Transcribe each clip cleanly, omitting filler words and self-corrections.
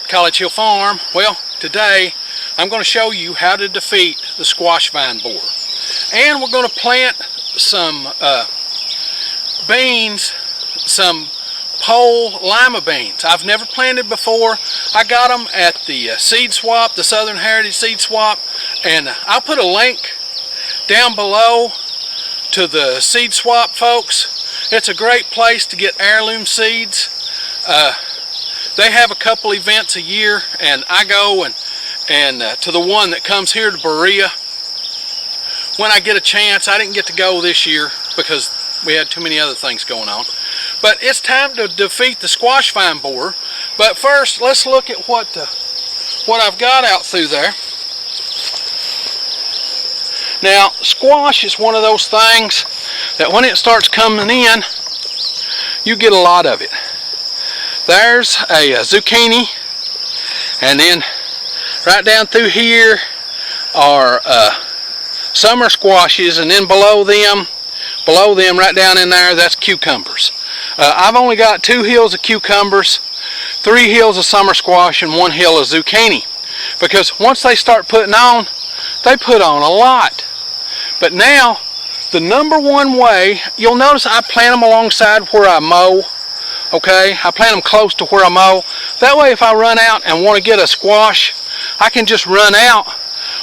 College Hill Farm. Well, today I'm going to show you how to defeat the squash vine borer. And we're going to plant some beans, some pole lima beans. I've never planted before. I got them at the seed swap, the Southern Heritage Seed Swap, and I'll put a link down below to the seed swap, folks. It's a great place to get heirloom seeds. They have a couple events a year, and I go and to the one that comes here to BORER when I get a chance. I didn't get to go this year because we had too many other things going on. But it's time to defeat the squash vine borer. But first, let's look at what I've got out through there. Now, squash is one of those things that when it starts coming in, you get a lot of it. There's a zucchini, and then right down through here are summer squashes, and then below them right down in there, that's cucumbers. I've only got 2 hills of cucumbers, 3 hills of summer squash, and 1 hill of zucchini, because once they start putting on, they put on a lot. But now, the number one way, you'll notice I plant them alongside where I mow. Okay, I plant them close to where I mow. That way if I run out and want to get a squash, I can just run out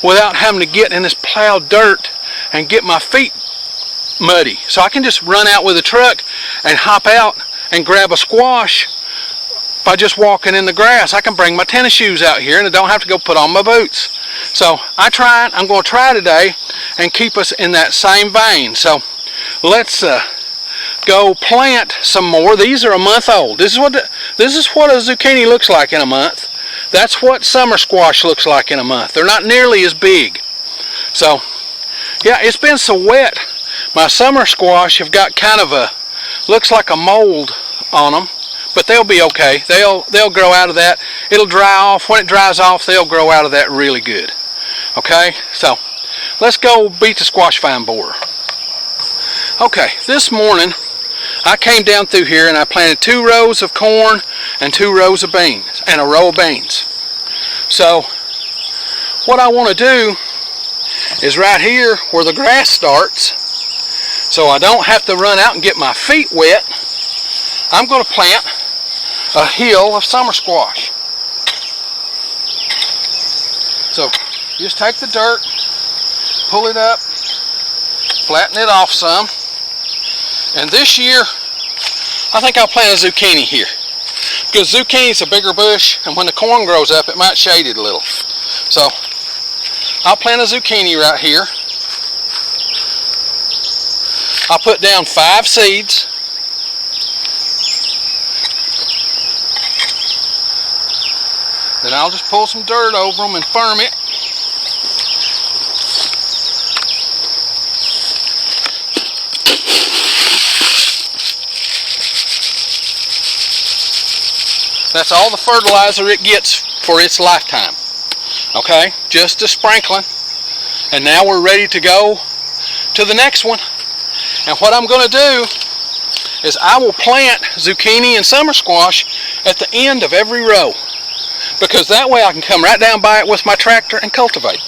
without having to get in this plowed dirt and get my feet muddy. So I can just run out with a truck and hop out and grab a squash by just walking in the grass. I can bring my tennis shoes out here and I don't have to go put on my boots. So I'm going to try today and keep us in that same vein. So let's go plant some more. These are a month old. This is what a zucchini looks like in a month. That's what summer squash looks like in a month. They're not nearly as big. So yeah, it's been so wet. My summer squash have got kind of a, looks like a mold on them, but they'll be okay. They'll grow out of that. It'll dry off. When it dries off, they'll grow out of that really good. Okay, so let's go beat the squash vine borer. Okay, this morning I came down through here and I planted 2 rows of corn and 2 rows of beans and a row of beans. So what I want to do is right here where the grass starts, so I don't have to run out and get my feet wet, I'm going to plant a hill of summer squash. So just take the dirt, pull it up, flatten it off some. And this year, I think I'll plant a zucchini here, because zucchini is a bigger bush, and when the corn grows up, it might shade it a little. So I'll plant a zucchini right here. I'll put down 5 seeds. Then I'll just pull some dirt over them and firm it. That's all the fertilizer it gets for its lifetime. Okay, just a sprinkling. And now we're ready to go to the next one. And what I'm going to do is I will plant zucchini and summer squash at the end of every row, because that way I can come right down by it with my tractor and cultivate.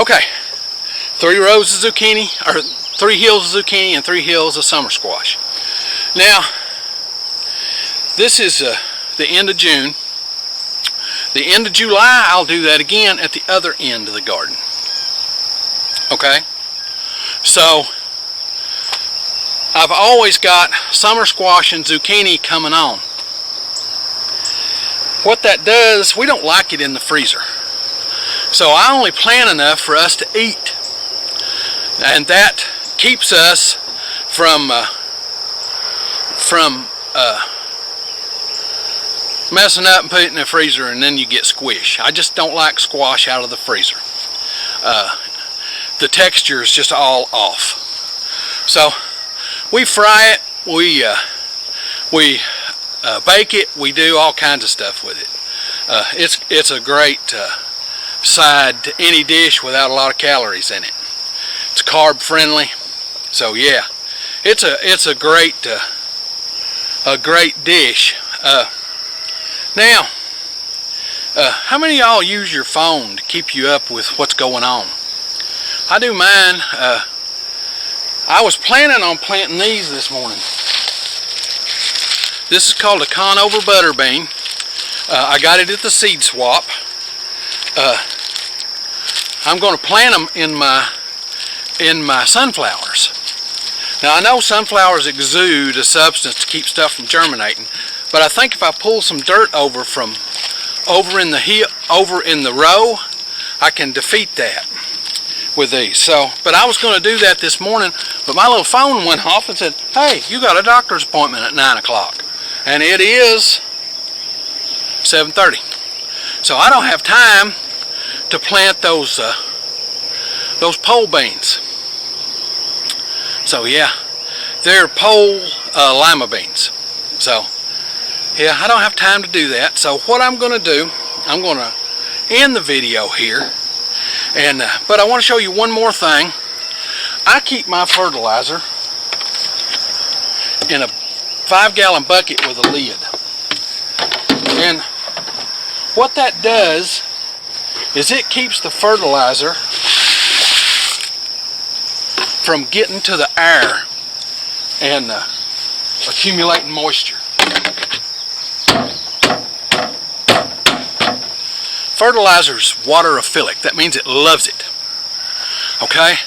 Okay, 3 rows of zucchini, or 3 hills of zucchini and 3 hills of summer squash. Now, this is the end of June. The end of July, I'll do that again at the other end of the garden. Okay? So, I've always got summer squash and zucchini coming on. What that does, we don't like it in the freezer. So I only plant enough for us to eat. And that keeps us from messing up and putting it in the freezer and then you get squish. I just don't like squash out of the freezer. The texture is just all off. So we fry it, we bake it, we do all kinds of stuff with it. It's a great side to any dish without a lot of calories in it. It's carb friendly, so yeah, it's a great dish. Now, how many of y'all use your phone to keep you up with what's going on? I do mine. I was planning on planting these this morning. This is called a Conover butter bean. I got it at the seed swap. I'm going to plant them in my sunflowers. Now I know sunflowers exude a substance to keep stuff from germinating, but I think if I pull some dirt over in the row, I can defeat that with these. So, but I was going to do that this morning, but my little phone went off and said, "Hey, you got a doctor's appointment at 9 o'clock," and it is 7:30. So I don't have time to plant those pole beans. So yeah, they're pole lima beans. So yeah, I don't have time to do that. So what I'm going to do, I'm going to end the video here. And but I want to show you one more thing. I keep my fertilizer in a 5-gallon bucket with a lid. And what that does is it keeps the fertilizer from getting to the air and accumulating moisture. Fertilizer's waterophilic. That means it loves it. Okay?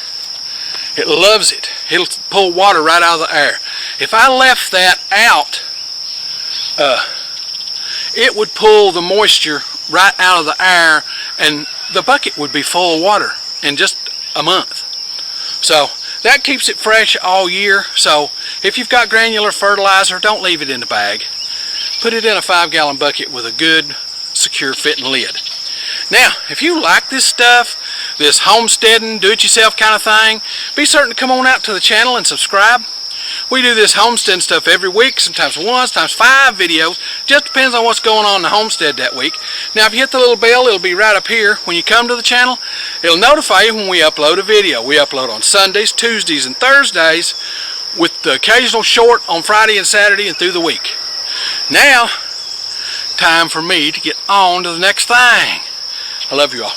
It loves it. It'll pull water right out of the air. If I left that out, it would pull the moisture right out of the air and the bucket would be full of water in just a month. So that keeps it fresh all year. So if you've got granular fertilizer, don't leave it in the bag. Put it in a 5-gallon bucket with a good, secure fitting lid. Now, if you like this stuff, this homesteading, do-it-yourself kind of thing, be certain to come on out to the channel and subscribe. We do this homesteading stuff every week, sometimes 1, sometimes 5 videos. Just depends on what's going on in the homestead that week. Now, if you hit the little bell, it'll be right up here. When you come to the channel, it'll notify you when we upload a video. We upload on Sundays, Tuesdays, and Thursdays, with the occasional short on Friday and Saturday and through the week. Now, time for me to get on to the next thing. I love you all.